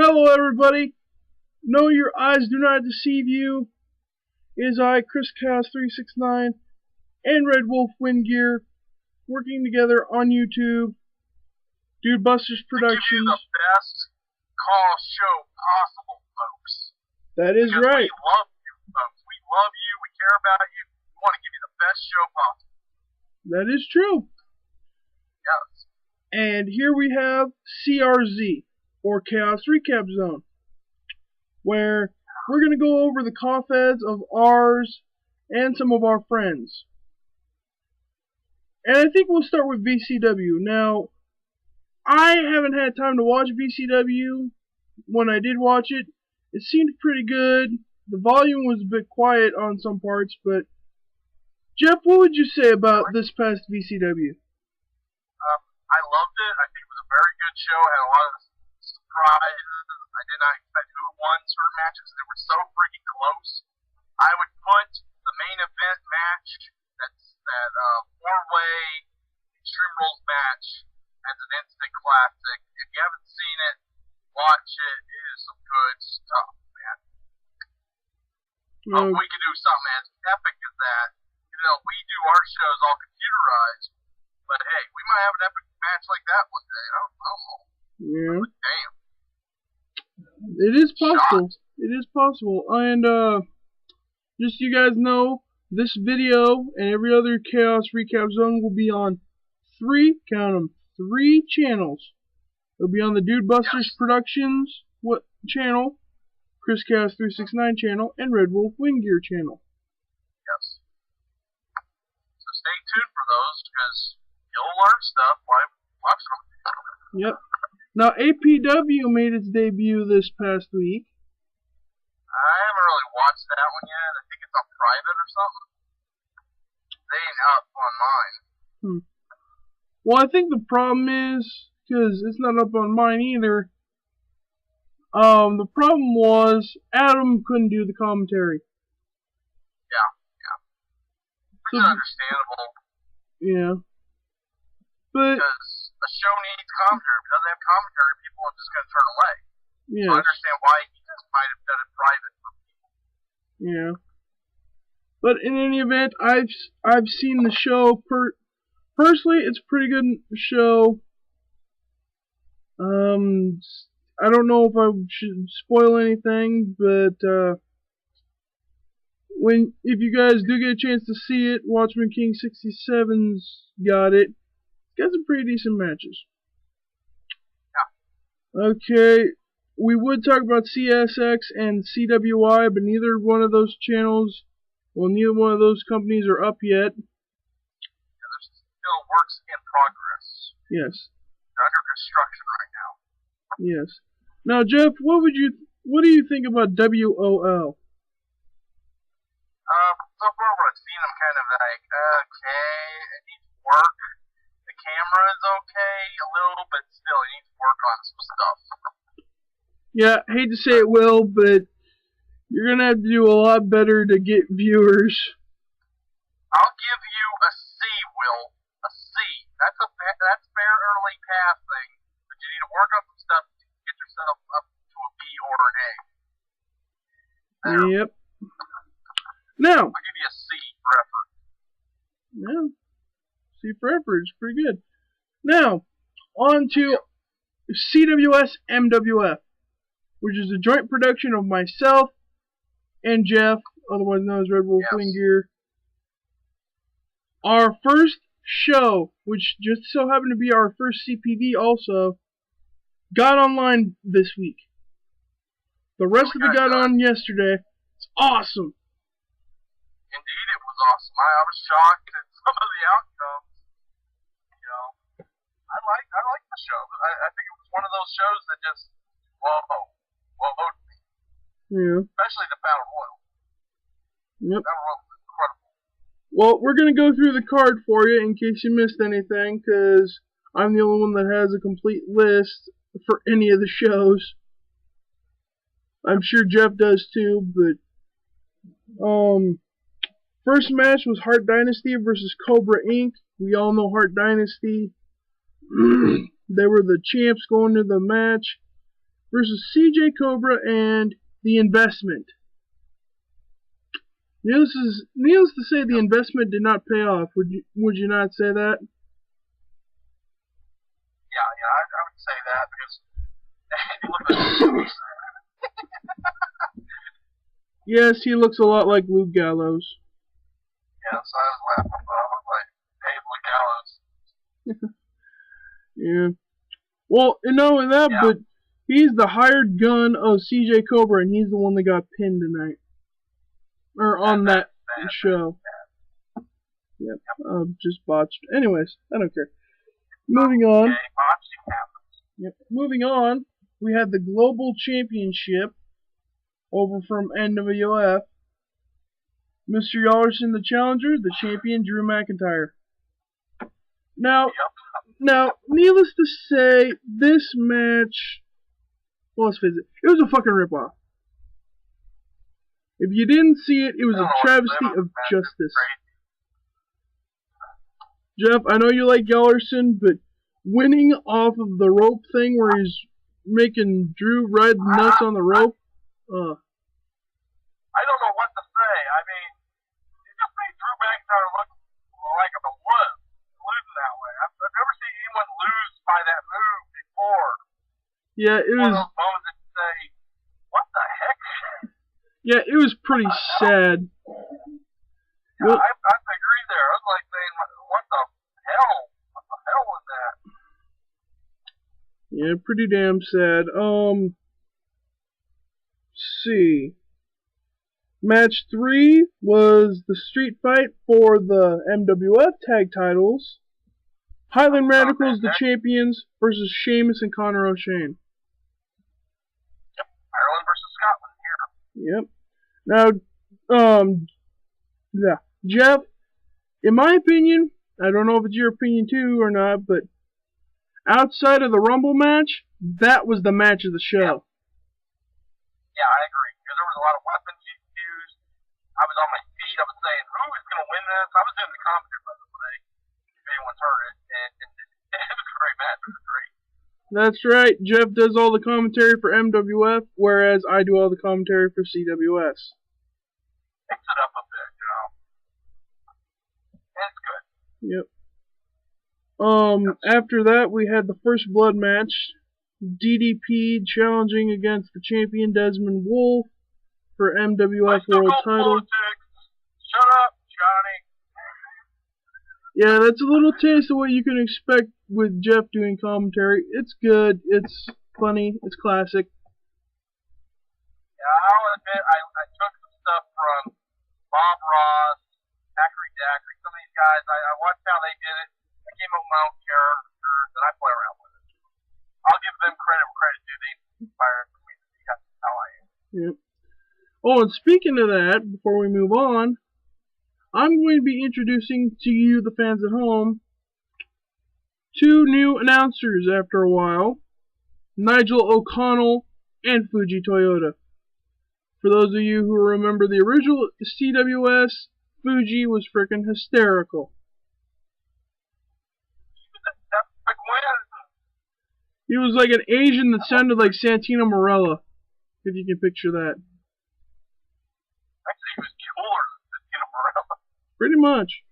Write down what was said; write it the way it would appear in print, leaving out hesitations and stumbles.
Hello everybody, know your eyes do not deceive you. It is I, Chris Chaos 369 and Red Wolf Wind Gear, working together on YouTube, Dude Busters Productions. To give you the best call show possible, folks. That is because right. We love you, folks. We love you, we care about you, we want to give you the best show possible. That is true. Yes. And here we have CRZ, or Chaos Recap Zone, where we're going to go over the COFEDs of ours and some of our friends. And I think we'll start with VCW. Now, I haven't had time to watch VCW. When I did watch it, it seemed pretty good. The volume was a bit quiet on some parts, but Jeff, what would you say about this past VCW? I loved it. I think it was a very good show. It had a lot of surprises. I did not expect who won certain matches. They were so freaking close. I would put the main event match, that four-way Extreme Rules match, as an instant classic. If you haven't seen it, watch it. It is some good stuff, man. We could do something as epic as that. You know, we do our shows all computerized, but hey, we might have an epic match like that one day. I don't know. Yeah. Damn. It is possible. It is possible. And just so you guys know, this video and every other Chaos Recap Zone will be on three channels. It'll be on the Dude Busters Productions channel, Chris Chaos 369 channel, and Red Wolf Wind Gear channel. Yes. So stay tuned for those, because you'll learn stuff while watching them. Yep. Now, APW made its debut this past week. I haven't really watched that one yet. I think it's on private or something. They ain't up on mine. Well, I think the problem is, because it's not up on mine either, the problem was Adam couldn't do the commentary. Yeah. Which is understandable. Yeah. But because a show needs commentary. If it doesn't have commentary, people are just going to turn away. Yeah. So I understand why he just might have done it private for people. Yeah. But in any event, I've seen the show. Personally, it's a pretty good show. I don't know if I should spoil anything, but if you guys do get a chance to see it, Watchman King 67's got it. Got some pretty decent matches. Yeah. Okay, we would talk about CSX and CWI, but neither one of those channels, neither one of those companies are up yet. Yeah, there's still works in progress. Yes. They're under construction right now. Yes. Now, Jeff, what do you think about WOL? So far what I've seen, I'm kind of like, okay, it needs work. The camera is okay, a little, but still, it needs work on some stuff. Yeah, I hate to say it, Will, but you're going to have to do a lot better to get viewers. I'll give you a C, Will. A C. That's fair early passing, but you need to work on some stuff to get yourself up to a B or an A. Yep. Now, I'll give you a C for effort. Yeah, C for effort is pretty good. Now, on to CWS MWF. which is a joint production of myself and Jeff, otherwise known as Red Wolf Wing Gear. Our first show, which just so happened to be our first CPV also, got online this week. The rest of it got on yesterday. It's awesome. Indeed, it was awesome. I was shocked at some of the outcomes. You know, I like the show. I think it was one of those shows that just whoa me. Yeah. Especially the Battle Royal. Yep. Battle Royal was incredible. Well, we're gonna go through the card for you in case you missed anything, because I'm the only one that has a complete list for any of the shows. I'm sure Jeff does too, but first match was Hart Dynasty versus Cobra Inc. We all know Hart Dynasty. They were the champs going to the match versus CJ Cobra and The Investment. Needless to say, The Investment did not pay off. Would you not say that? Yeah, I would say that because he looked at Yes, he looks a lot like Luke Gallows. Yes, I was laughing, but I was like, hey, Luke Gallows. Yeah. Well, not only that, but he's the hired gun of CJ Cobra, and he's the one that got pinned tonight. Or on that show. Yep. Just botched. Anyways, I don't care. Moving on. Yep. Moving on, we had the Global Championship over from NWF. Mr. Yallerson, the challenger, the champion, Drew McIntyre. Now, needless to say, this match, well, let's face it, it was a fucking ripoff. If you didn't see it, it was a travesty of justice. Jeff, I know you like Yallerson, but winning off of the rope thing where he's making Drew ride nuts on the rope, I don't know what to say. I mean, it just made Drew McIntyre look like a wuss losing that way. I've never seen anyone lose by that move before. Yeah, it was. One of those moments that you say, what the heck? Yeah, it was pretty sad. Yeah, I agree there. I was like saying, what the hell? What the hell was that? Yeah, pretty damn sad. Let's see. Match 3 was the street fight for the MWF tag titles. Highland Radicals, the champions, versus Sheamus and Connor O'Shane. Yep, Ireland versus Scotland here. Yep. Now, Jeff, in my opinion, I don't know if it's your opinion too or not, but outside of the Rumble match, that was the match of the show. Yeah, I agree. Because there was a lot of weapons used. I was on my feet. I was saying, who is going to win this? I was doing the commentary, by the way, if anyone's heard it. And it was a great match. It was great. That's right. Jeff does all the commentary for MWF, whereas I do all the commentary for CWS. Mix it up a bit, you know. And it's good. Yep. After that, we had the First Blood match. DDP challenging against the champion Desmond Wolfe for MWF World Title. Shut up, Johnny. Yeah, that's a little taste of what you can expect with Jeff doing commentary. It's good, it's funny, it's classic. Yeah, I'll admit, I took some stuff from Bob Ross, Zachary Dackery, some of these guys. I watched how they did it. I came up with my own characters, and I play around with it. I'll give them credit where credit due. They inspired me to see how I am. Yep. Oh, and speaking of that, before we move on, I'm going to be introducing to you, the fans at home, 2 new announcers after a while, Nigel O'Connell and Fuji Toyota. For those of you who remember the original CWS, Fuji was frickin' hysterical. He was like an Asian that sounded like Santino Marella, if you can picture that. Actually, he was cooler than Santino Marella. Pretty much.